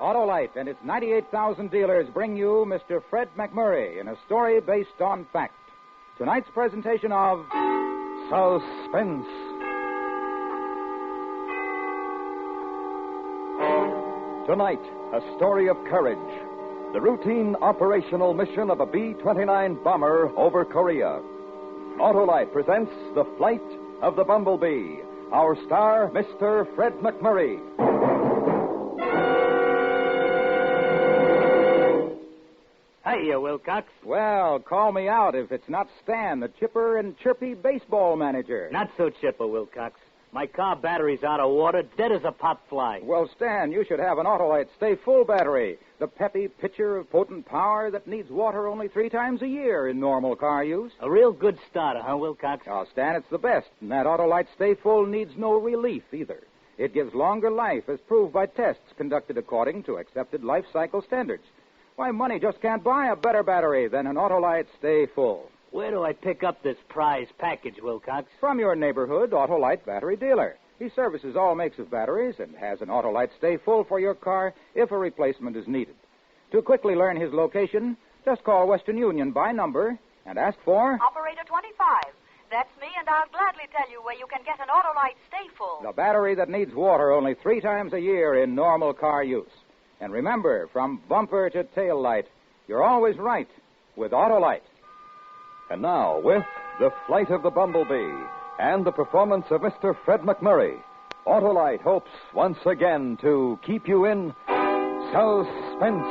Autolite and its 98,000 dealers bring you Mr. Fred McMurray in a story based on fact. Tonight's presentation of Suspense. Tonight, a story of courage. The routine operational mission of a B-29 bomber over Korea. Autolite presents The Flight of the Bumblebee. Our star, Mr. Fred McMurray. Hiya, Wilcox. Well, call me out if it's not Stan, the chipper and chirpy baseball manager. Not so chipper, Wilcox. My car battery's out of water, dead as a pot fly. Well, Stan, you should have an Autolite Stay Full battery. The peppy pitcher of potent power that needs water only 3 times a year in normal car use. A real good starter, huh, Wilcox? Oh, Stan, it's the best. And that Autolite Stay Full needs no relief either. It gives longer life as proved by tests conducted according to accepted life cycle standards. Why, money just can't buy a better battery than an Autolite Stay Full. Where do I pick up this prize package, Wilcox? From your neighborhood Autolite battery dealer. He services all makes of batteries and has an Autolite Stay Full for your car if a replacement is needed. To quickly learn his location, just call Western Union by number and ask for... Operator 25. That's me, and I'll gladly tell you where you can get an Autolite Stay Full. The battery that needs water only 3 times a year in normal car use. And remember, from bumper to tail light, you're always right with Autolite. And now, with The Flight of the Bumblebee and the performance of Mr. Fred McMurray, Autolite hopes once again to keep you in suspense.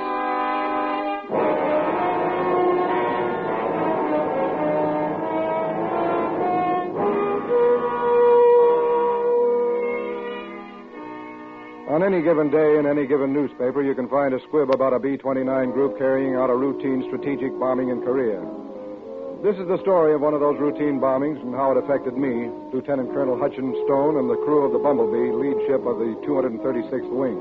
On any given day in any given newspaper, you can find a squib about a B-29 group carrying out a routine strategic bombing in Korea. This is the story of one of those routine bombings and how it affected me, Lieutenant Colonel Hutchins Stone, and the crew of the Bumblebee, lead ship of the 236th Wing.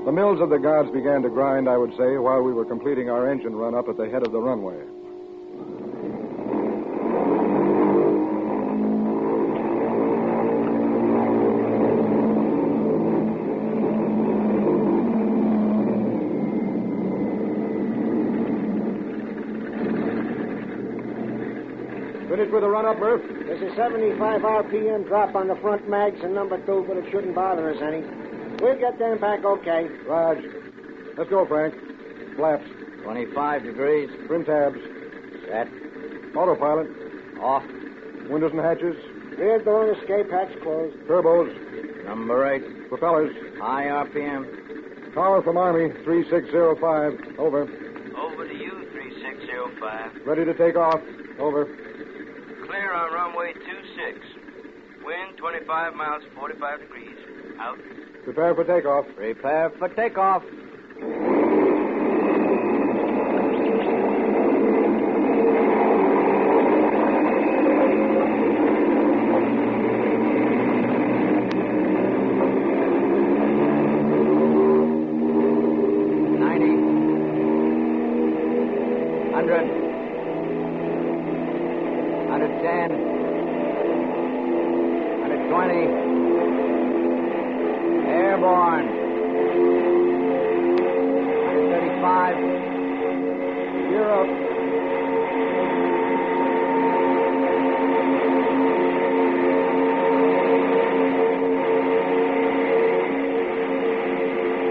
The mills of the gods began to grind, I would say, while we were completing our engine run up at the head of the runway. Finished with the run-up, Murph? There's a 75 RPM drop on the front mags and number 2, but it shouldn't bother us any. We'll get them back okay. Raj. Let's go, Frank. Flaps. 25 degrees. Trim tabs. Set. Autopilot. Off. Windows and hatches. Rear door and escape hatch closed. Turbos. Number 8. Propellers. High RPM. Power from Army, 3605. Over. Over to you, 3605. Ready to take off. Over. Clear on runway 26. Wind 25 miles, 45 degrees. Out. Prepare for takeoff. Prepare for takeoff. Airborne. 135. 0.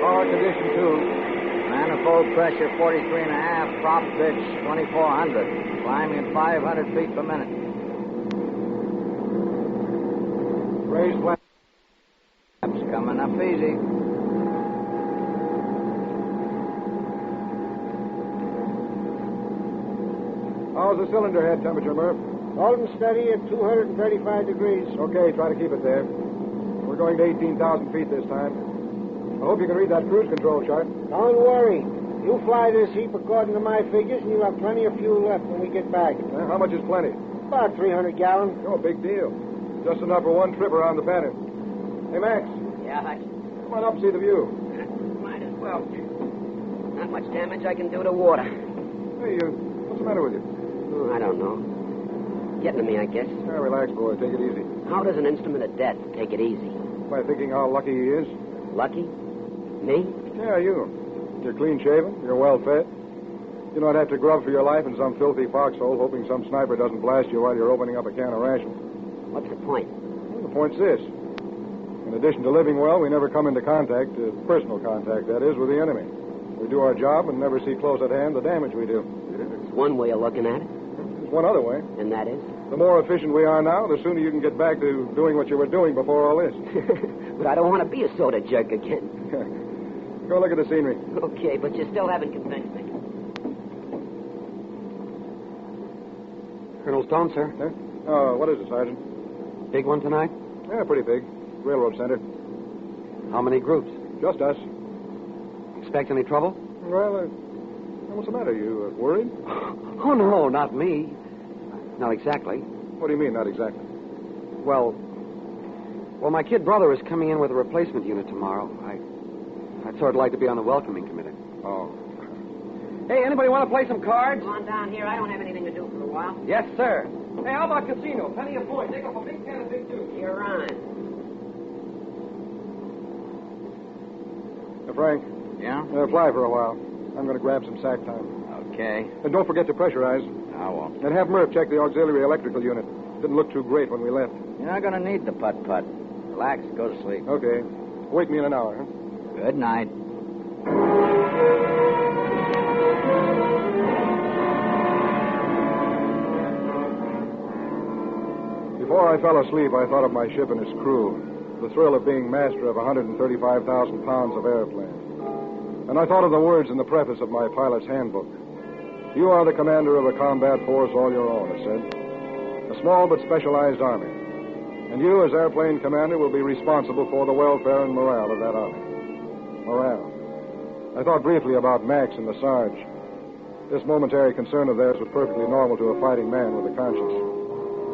Power condition 2. Manifold pressure 43.5. Prop pitch 2400. Climbing at 500 feet per minute. Raised flat. Coming up easy. How's the cylinder head temperature, Murph? Holding steady at 235 degrees. Okay, try to keep it there. We're going to 18,000 feet this time. I hope you can read that cruise control chart. Don't worry. You fly this heap according to my figures, and you'll have plenty of fuel left when we get back. How much is plenty? About 300 gallons. Oh, big deal. Just enough for one trip around the pattern. Hey, Max. Yeah, Hutch. Come on up and see the view. Might as well. Not much damage I can do to water. Hey, what's the matter with you? Oh, I don't know. Getting to me, I guess. Yeah, relax, boy. Take it easy. How does an instrument of death take it easy? By thinking how lucky he is. Lucky? Me? Yeah, you. You're clean shaven. You're well fed. You don't have to grub for your life in some filthy foxhole hoping some sniper doesn't blast you while you're opening up a can of ration. What's the point? Well, the point's this. In addition to living well, we never come into contact, personal contact, that is, with the enemy. We do our job and never see close at hand the damage we do. It's one way of looking at it. There's one other way. And that is? The more efficient we are now, the sooner you can get back to doing what you were doing before all this. But I don't want to be a soda jerk again. Go look at the scenery. Okay, but you still haven't convinced me. Colonel Stone, sir. Huh? What is it, Sergeant? Big one tonight? Yeah, pretty big. Railroad center. How many groups? Just us. Expect any trouble? Well, what's the matter? You worried? Oh, no, not me. Not exactly. What do you mean, not exactly? Well, my kid brother is coming in with a replacement unit tomorrow. I'd sort of like to be on the welcoming committee. Oh. Hey, anybody want to play some cards? Come on down here. I don't have anything to do for a while. Yes, sir. Hey, how about casino? Penny a point. Take up a big can of Big Two. You're on. Frank. Yeah? Fly for a while. I'm going to grab some sack time. Okay. And don't forget to pressurize. I won't. And have Murph check the auxiliary electrical unit. Didn't look too great when we left. You're not going to need the putt-putt. Relax, go to sleep. Okay. Wake me in an hour, huh? Good night. Before I fell asleep, I thought of my ship and its crew. The thrill of being master of 135,000 pounds of airplane. And I thought of the words in the preface of my pilot's handbook. You are the commander of a combat force all your own, it said. A small but specialized army. And you, as airplane commander, will be responsible for the welfare and morale of that army. Morale. I thought briefly about Max and the Sarge. This momentary concern of theirs was perfectly normal to a fighting man with a conscience.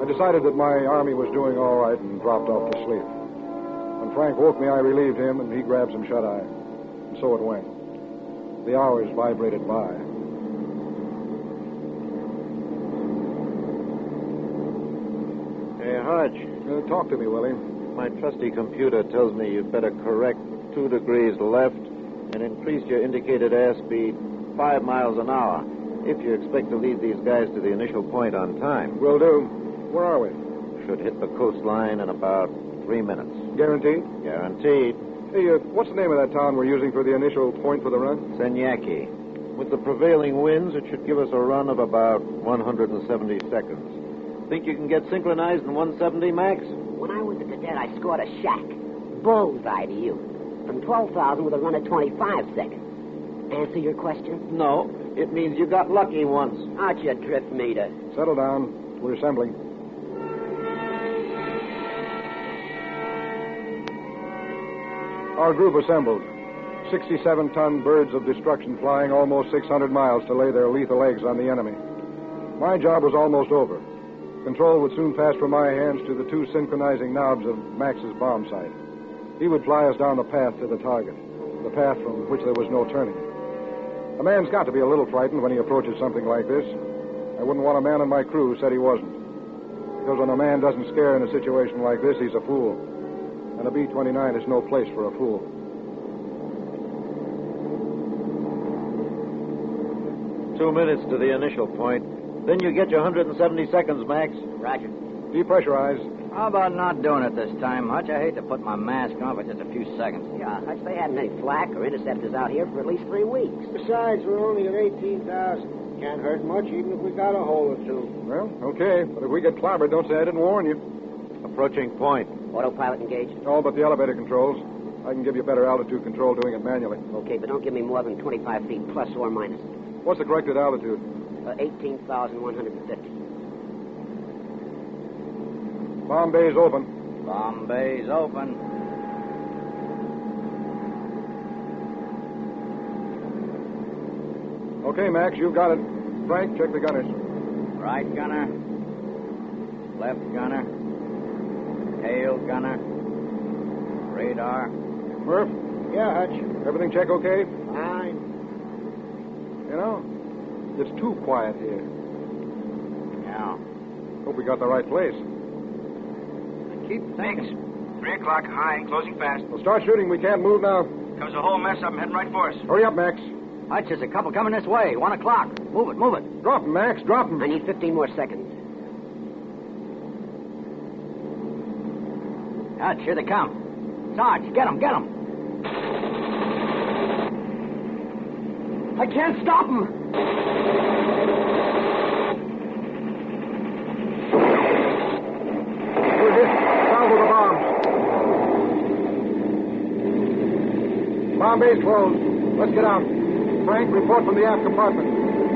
I decided that my army was doing all right and dropped off to sleep. When Frank woke me, I relieved him, and he grabbed some shut-eye. And so it went. The hours vibrated by. Hey, Hodge. Talk to me, Willie. My trusty computer tells me you'd better correct 2 degrees left and increase your indicated airspeed 5 miles an hour if you expect to lead these guys to the initial point on time. Will do. Where are we? Should hit the coastline in about 3 minutes. Guaranteed? Guaranteed. Hey, what's the name of that town we're using for the initial point for the run? Senyaki. With the prevailing winds, it should give us a run of about 170 seconds. Think you can get synchronized in 170, Max? When I was a cadet, I scored a shack. Bullseye to you. From 12,000 with a run of 25 seconds. Answer your question? No. It means you got lucky once. Out your drift meter. Settle down. We're assembling. Our group assembled. 67-ton birds of destruction flying almost 600 miles to lay their lethal eggs on the enemy. My job was almost over. Control would soon pass from my hands to the 2 synchronizing knobs of Max's bomb sight. He would fly us down the path to the target, the path from which there was no turning. A man's got to be a little frightened when he approaches something like this. I wouldn't want a man on my crew who said he wasn't. Because when a man doesn't scare in a situation like this, he's a fool. And a B-29 is no place for a fool. Two minutes to the initial point. Then you get your 170 seconds, Max. Roger. Depressurize. How about not doing it this time, Hutch? I hate to put my mask on for just a few seconds. Yeah, Hutch, they hadn't any flak or interceptors out here for at least 3 weeks. Besides, we're only at 18,000. Can't hurt much, even if we got a hole or two. Well, okay. But if we get clobbered, don't say I didn't warn you. Approaching point. Autopilot engaged? All but the elevator controls. I can give you better altitude control doing it manually. Okay, but don't give me more than 25 feet, plus or minus. What's the corrected altitude? 18,150. Bomb bay's open. Bomb bay's open. Okay, Max, you've got it. Frank, check the gunners. Right gunner. Left gunner. Tail gunner. Radar. Murph? Yeah, Hutch. Everything check okay? Fine. You know, it's too quiet here. Yeah. Hope we got the right place. I keep thinking. 3 o'clock, high, closing fast. Well, start shooting. We can't move now. Comes a whole mess up. I'm heading right for us. Hurry up, Max. Hutch, there's a couple coming this way. 1 o'clock. Move it, move it. Drop him, Max. Drop him. I need 15 more seconds. Hutch, here they come. Sarge, get them, get them. I can't stop him. We're hit. South of the bombs. Bomb bay's closed. Let's get out. Frank, report from the aft compartment.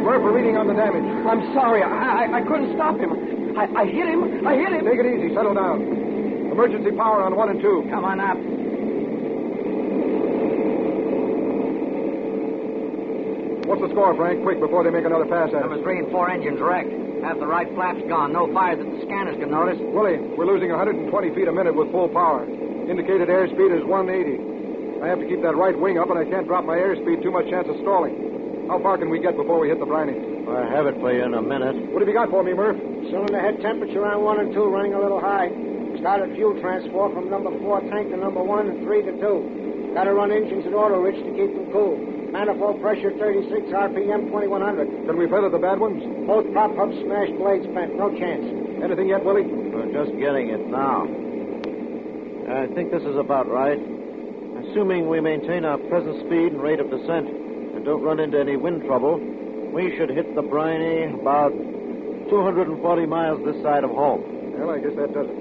Murph, we're reading on the damage. I'm sorry. I couldn't stop him. I hit him. I hit him. Take it easy. Settle down. Emergency power on 1 and 2. Come on up. What's the score, Frank? Quick, before they make another pass at us. Number 3 and 4 engines wrecked. Half the right flap's gone. No fire that the scanners can notice. Willie, we're losing 120 feet a minute with full power. Indicated airspeed is 180. I have to keep that right wing up, and I can't drop my airspeed. Too much chance of stalling. How far can we get before we hit the briny? I have it for you in a minute. What have you got for me, Murph? Cylinder head temperature on 1 and 2 running a little high. Started fuel transport from number 4 tank to number 1 and 3 to 2. Got to run engines at auto rich to keep them cool. Manifold pressure 36 RPM 2100. Can we feather the bad ones? Both prop hubs smashed, blades bent. No chance. Anything yet, Willie? We're just getting it now. I think this is about right. Assuming we maintain our present speed and rate of descent and don't run into any wind trouble, we should hit the briny about 240 miles this side of home. Well, I guess that does it.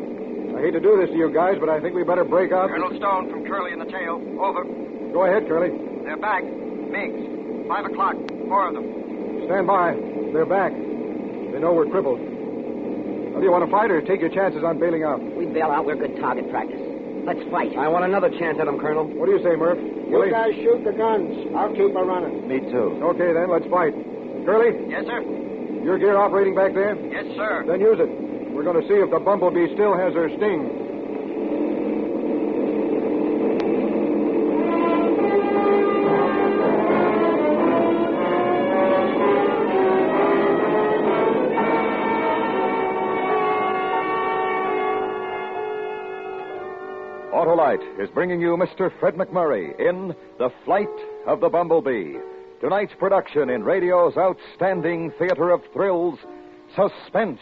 I hate to do this to you guys, but I think we better break out. Colonel Stone from Curly in the tail. Over. Go ahead, Curly. They're back. Meigs. 5 o'clock. 4 of them. Stand by. They're back. They know we're crippled. Now, do you want to fight or take your chances on bailing out? We bail out. We're good target practice. Let's fight. I want another chance at him, Colonel. What do you say, Murph? You guys shoot the guns. I'll keep her running. Me too. Okay, then, let's fight. Curly, Yes, sir. your gear operating back there? Yes, sir. Then use it. We're going to see if the Bumblebee still has her sting. Autolite is bringing you Mr. Fred McMurray in The Flight of the Bumblebee. Tonight's production in radio's outstanding theater of thrills, Suspense.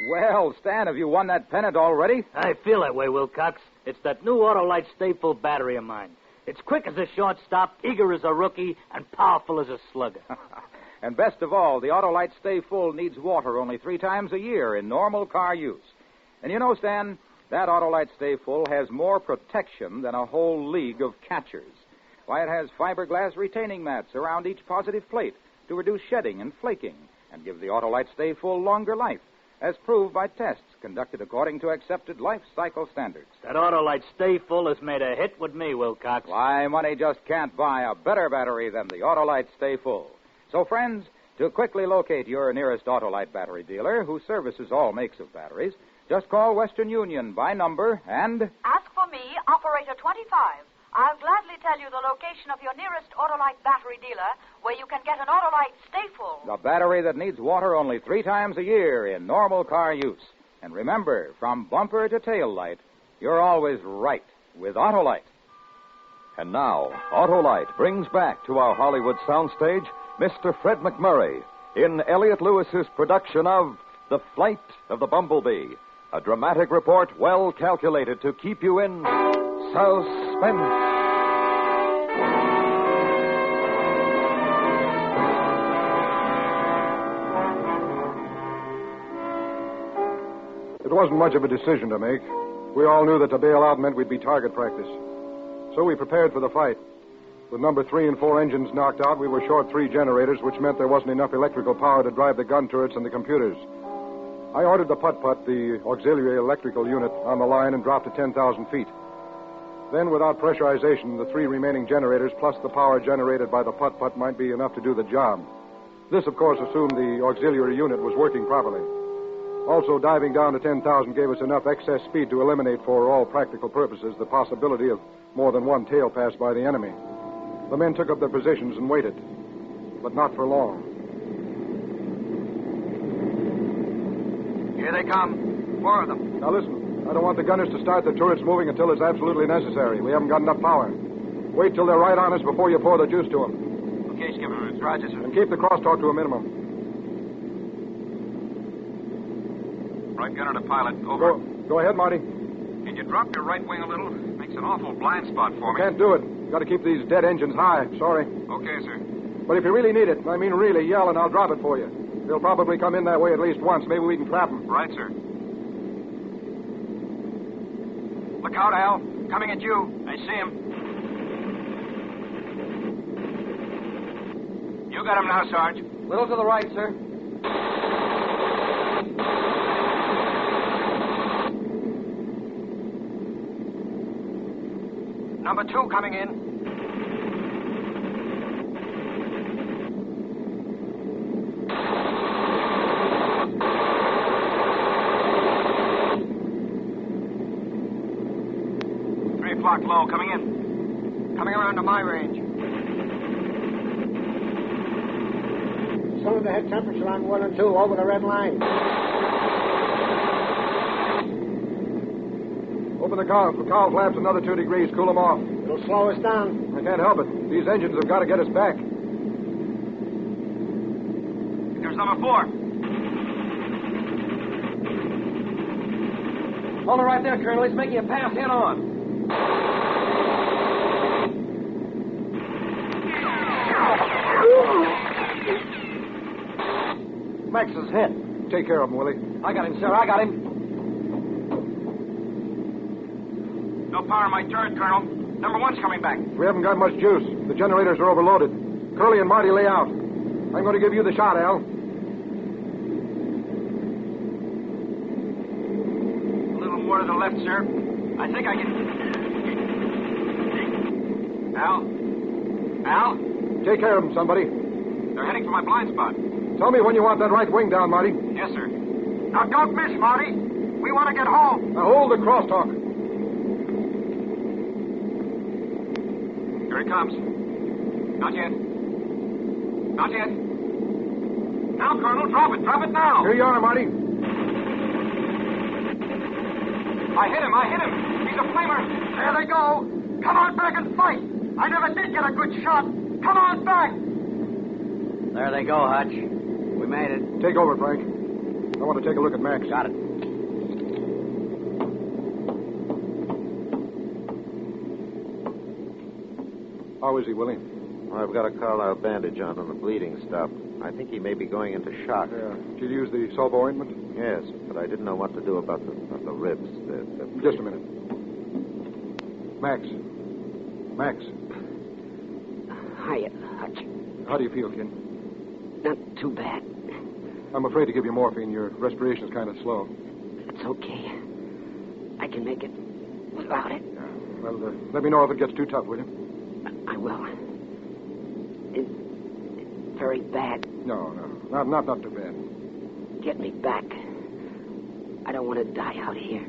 Well, Stan, have you won that pennant already? I feel that way, Wilcox. It's that new Autolite Stay Full battery of mine. It's quick as a shortstop, eager as a rookie, and powerful as a slugger. And best of all, the Autolite Stay Full needs water only 3 times a year in normal car use. And you know, Stan, that Autolite Stay Full has more protection than a whole league of catchers. Why, it has fiberglass retaining mats around each positive plate to reduce shedding and flaking and give the Autolite Stay Full longer life, as proved by tests conducted according to accepted life cycle standards. That Autolite Stay Full has made a hit with me, Wilcox. Why, money just can't buy a better battery than the Autolite Stay Full. So, friends, to quickly locate your nearest Autolite battery dealer who services all makes of batteries, just call Western Union by number and... Ask for me, Operator 25. I'll gladly tell you the location of your nearest Autolite battery dealer where you can get an Autolite Stay Full. The battery that needs water only 3 times a year in normal car use. And remember, from bumper to tail light, you're always right with Autolite. And now, Autolite brings back to our Hollywood soundstage Mr. Fred McMurray in Elliot Lewis's production of The Flight of the Bumblebee, a dramatic report well calculated to keep you in suspense. It wasn't much of a decision to make. We all knew that to bail out meant we'd be target practice. So we prepared for the fight. With number 3 and 4 engines knocked out, we were short 3 generators, which meant there wasn't enough electrical power to drive the gun turrets and the computers. I ordered the putt-putt, the auxiliary electrical unit, on the line and dropped to 10,000 feet. Then, without pressurization, the 3 remaining generators plus the power generated by the putt-putt might be enough to do the job. This, of course, assumed the auxiliary unit was working properly. Also, diving down to 10,000 gave us enough excess speed to eliminate, for all practical purposes, the possibility of more than one tail pass by the enemy. The men took up their positions and waited. but not for long. Here they come. 4 of them. Now listen, I don't want the gunners to start the turrets moving until it's absolutely necessary. We haven't got enough power. Wait till they're right on us before you pour the juice to them. Okay, Skipper. Roger, sir. And keep the crosstalk to a minimum. Right gunner to pilot. Over. Go ahead, Marty. Can you drop your right wing a little? Makes an awful blind spot for me. Can't do it. Got to keep these dead engines high. Sorry. Okay, sir. But if you really need it, I mean really, yell and I'll drop it for you. They'll probably come in that way at least once. Maybe we can trap them. Right, sir. Look out, Al. Coming at you. I see him. You got him now, Sarge. Little to the right, sir. Number 2 coming in. Low, coming in. Coming around to my range. Some of the head temperature on 1 and 2 over the red line. Open the cowl flaps another 2 degrees. Cool them off. It'll slow us down. I can't help it. These engines have got to get us back. There's number 4. Hold it right there, Colonel. He's making a pass head on. Max is hit. Take care of him, Willie. I got him, sir. I got him. No power in my turret, Colonel. Number 1's coming back. We haven't got much juice. The generators are overloaded. Curly and Marty lay out. I'm going to give you the shot, Al. A little more to the left, sir. I think I can... Al? Take care of them, somebody. They're heading for my blind spot. Tell me when you want that right wing down, Marty. Yes, sir. Now, don't miss, Marty. We want to get home. Now, hold the crosstalk. Here he comes. Not yet. Not yet. Now, Colonel, drop it. Drop it now. Here you are, Marty. I hit him. He's a flamer. There they go. Come on back and fight. I never did get a good shot. Come on back. There they go, Hutch. We made it. Take over, Frank. I want to take a look at Max. Got it. How is he, Willie? Well, I've got a carlisle bandage on and the bleeding stopped. I think he may be going into shock. Yeah. Did you use the sulfo ointment? Yes, but I didn't know what to do about the ribs. Just a minute. Max. Hiya, Hutch. How do you feel, kid? Not too bad. I'm afraid to give you morphine. Your respiration's kind of slow. It's okay. I can make it without it. Yeah. Well, let me know if it gets too tough, will you? I will. It's very bad. No. Not too bad. Get me back. I don't want to die out here.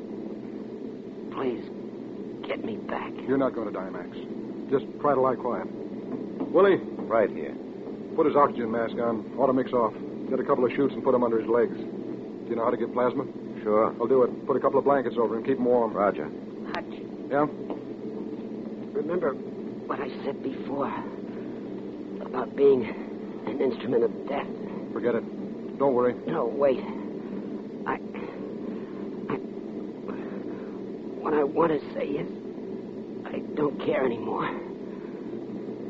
Please, get me back. You're not going to die, Max. Just try to lie quiet. Willie. Right here. Put his oxygen mask on. Auto mix off. Get a couple of chutes and put them under his legs. Do you know how to give plasma? Sure. I'll do it. Put a couple of blankets over him. Keep him warm. Roger. Hutch. Yeah? Remember what I said before about being an instrument of death? Forget it. Don't worry. No, wait. What I want to say is I don't care anymore.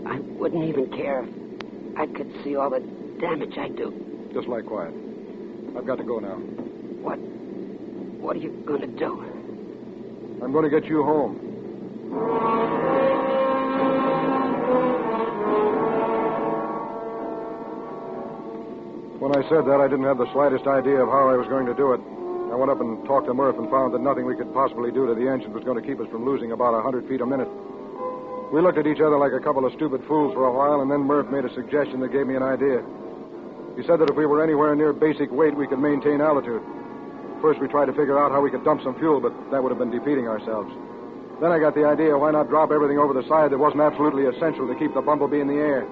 I wouldn't even care if I could see all the damage I do. Just lie quiet. I've got to go now. What are you going to do? I'm going to get you home. When I said that, I didn't have the slightest idea of how I was going to do it. I went up and talked to Murph and found that nothing we could possibly do to the engine was going to keep us from losing about 100 feet a minute. We looked at each other like a couple of stupid fools for a while, and then Murph made a suggestion that gave me an idea. He said that if we were anywhere near basic weight, we could maintain altitude. First, we tried to figure out how we could dump some fuel, but that would have been defeating ourselves. Then I got the idea, why not drop everything over the side that wasn't absolutely essential to keep the Bumblebee in the air?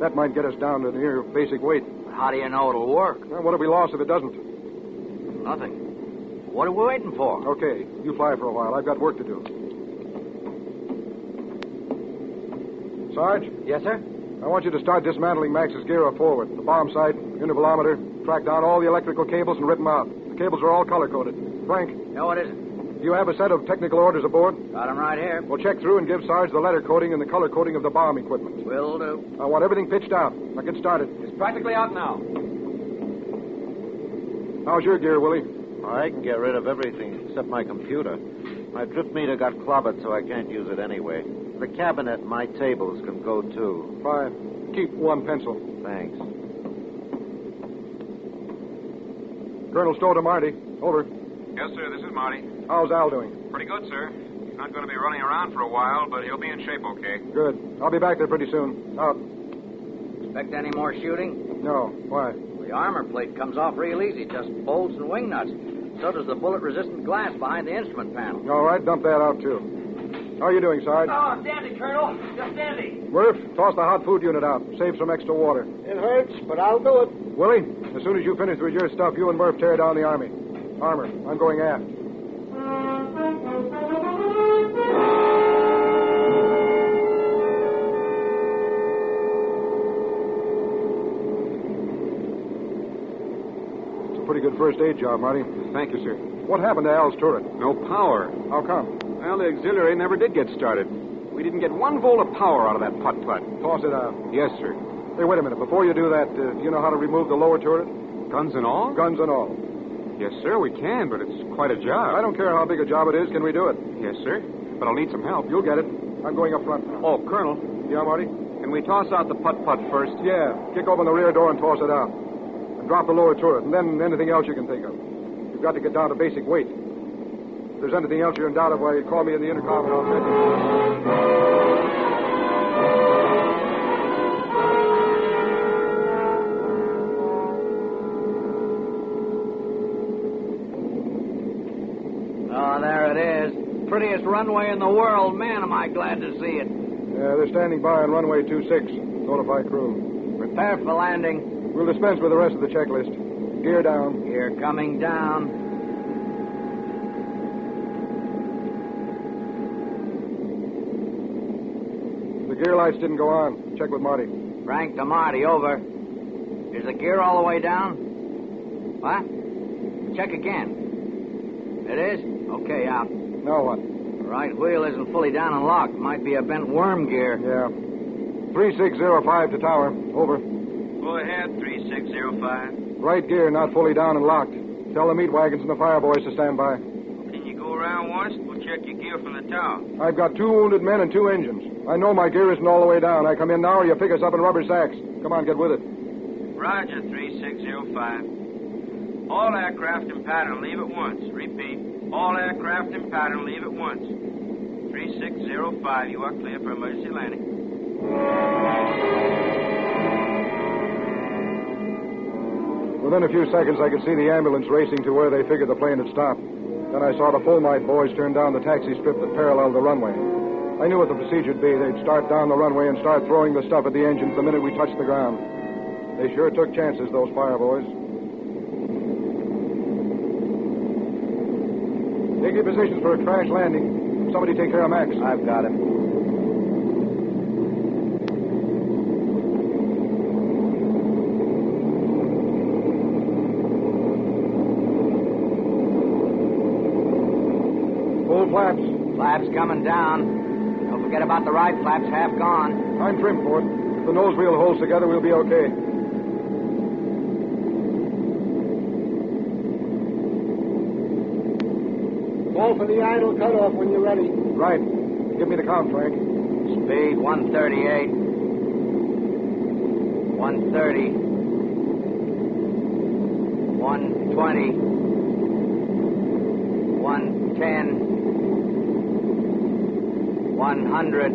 That might get us down to near basic weight. How do you know it'll work? Well, what have we lost if it doesn't? Nothing. What are we waiting for? Okay, you fly for a while. I've got work to do. Sarge? Yes, sir? I want you to start dismantling Max's gear up forward. The bomb sight, intervalometer, track down all the electrical cables and rip them out. The cables are all color-coded. Frank? No, what is it? Do you have a set of technical orders aboard? Got them right here. Well, check through and give Sarge the letter coding and the color coding of the bomb equipment. Will do. I want everything pitched out. Now get started. It's practically out now. How's your gear, Willie? I can get rid of everything except my computer. My drift meter got clobbered, so I can't use it anyway. The cabinet and my tables can go, too. Fine. Keep one pencil. Thanks. Colonel Stowe to Marty. Over. Yes, sir, this is Marty. How's Al doing? Pretty good, sir. He's not going to be running around for a while, but he'll be in shape okay. Good. I'll be back there pretty soon. Out. Expect any more shooting? No. Why? The armor plate comes off real easy, just bolts and wing nuts. So does the bullet-resistant glass behind the instrument panel. All right, dump that out, too. How are you doing, Sarge? Oh, dandy, Colonel. Just dandy. Murph, toss the hot food unit out. Save some extra water. It hurts, but I'll do it. Willie, as soon as you finish with your stuff, you and Murph tear down the armor. I'm going aft. It's a pretty good first aid job, Marty. Thank you, sir. What happened to Al's turret? No power. How come? Well, the auxiliary never did get started. We didn't get 1 volt of power out of that putt-putt. Toss it out. Yes, sir. Hey, wait a minute. Before you do that, do you know how to remove the lower turret? Guns and all? Guns and all. Yes, sir, we can, but it's quite a job. I don't care how big a job it is. Can we do it? Yes, sir. But I'll need some help. You'll get it. I'm going up front now. Oh, Colonel, Yeah, Marty? can we toss out the putt-putt first? Yeah. Kick open the rear door and toss it out. And drop the lower turret, and then anything else you can think of. You've got to get down to basic weight. If there's anything else you're in doubt of, why, call me in the intercom and I'll tell you. Oh, there it is. Prettiest runway in the world. Man, am I glad to see it. Yeah, they're standing by on runway 26. Notify crew. Prepare for landing. We'll dispense with the rest of the checklist. Gear down. Gear coming down. The gear lights didn't go on. Check with Marty. Frank to Marty, over. Is the gear all the way down? What? Check again. It is? Okay, out. Now what? The right wheel isn't fully down and locked. Might be a bent worm gear. Yeah. 3605 to tower. Over. Go ahead, 3605. Right gear not fully down and locked. Tell the meat wagons and the fire boys to stand by. Can you go around once? We'll check your gear from the tower. I've got 2 wounded men and 2 engines. I know my gear isn't all the way down. I come in now or you pick us up in rubber sacks. Come on, get with it. Roger, 3605. All aircraft in pattern, leave at once. Repeat. All aircraft in pattern, leave at once. 3605, you are clear for emergency landing. Within a few seconds, I could see the ambulance racing to where they figured the plane had stopped. Then I saw the Fulmite boys turn down the taxi strip that paralleled the runway. I knew what the procedure'd be. They'd start down the runway and start throwing the stuff at the engines the minute we touched the ground. They sure took chances, those fire boys. Take your positions for a crash landing. Somebody take care of Max. I've got him. Full flaps. Flaps coming down. Don't forget about the right flaps, half gone. I'm trim for it. If the nose wheel holds together, we'll be okay. Go for the idle cutoff when you're ready. Right. Give me the count, Frank. Speed 138. 130. 120. 110. 100.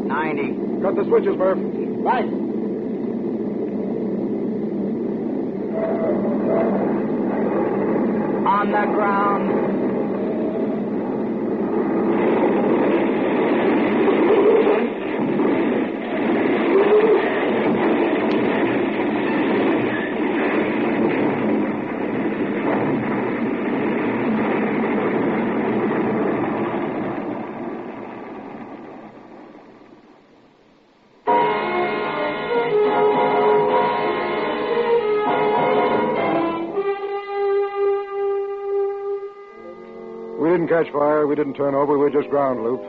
90. Cut the switches, Murph. Right. On the ground. didn't catch fire. We didn't turn over. We were just ground looped.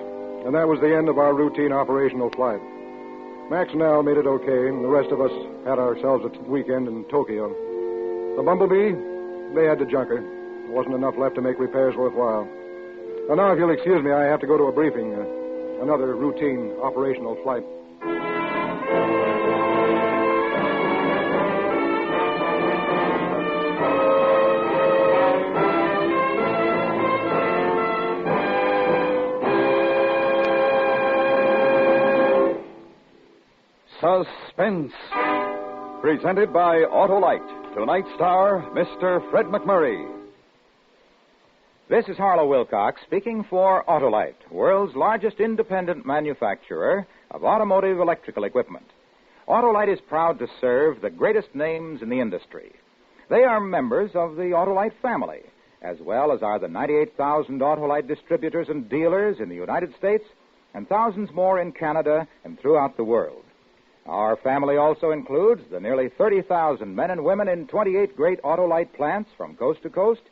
And that was the end of our routine operational flight. Max and Al made it okay, and the rest of us had ourselves a weekend in Tokyo. The Bumblebee, they had to junk her. There wasn't enough left to make repairs worthwhile. Now, if you'll excuse me, I have to go to a briefing. Another routine operational flight. Suspense. Presented by Autolite. Tonight's star, Mr. Fred McMurray. This is Harlow Wilcox speaking for Autolite, world's largest independent manufacturer of automotive electrical equipment. Autolite is proud to serve the greatest names in the industry. They are members of the Autolite family, as well as are the 98,000 Autolite distributors and dealers in the United States and thousands more in Canada and throughout the world. Our family also includes the nearly 30,000 men and women in 28 great Autolite plants from coast to coast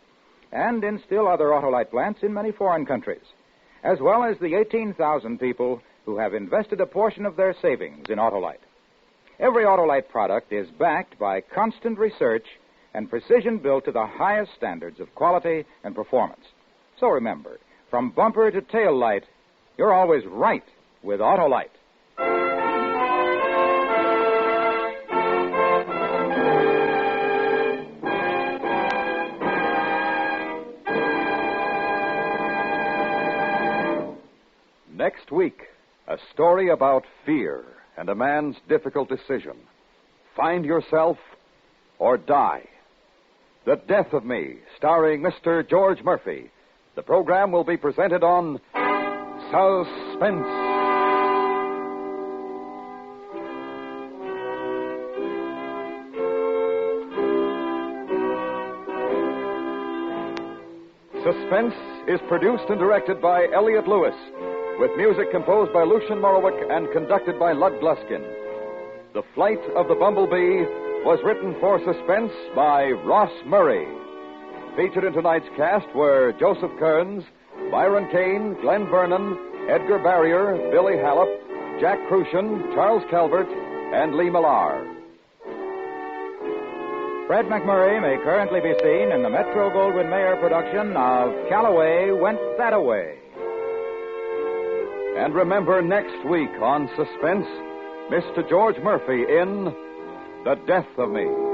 and in still other Autolite plants in many foreign countries, as well as the 18,000 people who have invested a portion of their savings in Autolite. Every Autolite product is backed by constant research and precision built to the highest standards of quality and performance. So remember, from bumper to tail light, you're always right with Autolite. Next week, a story about fear and a man's difficult decision. Find yourself or die. The Death of Me, starring Mr. George Murphy. The program will be presented on Suspense. Suspense is produced and directed by Elliott Lewis, with music composed by Lucian Morowick and conducted by Lud Gluskin. The Flight of the Bumblebee was written for Suspense by Ross Murray. Featured in tonight's cast were Joseph Kearns, Byron Kane, Glenn Vernon, Edgar Barrier, Billy Hallop, Jack Crucian, Charles Calvert, and Lee Millar. Fred McMurray may currently be seen in the Metro-Goldwyn-Mayer production of Calloway Went That-A-Way. And remember, next week on Suspense, Mr. George Murphy in The Death of Me.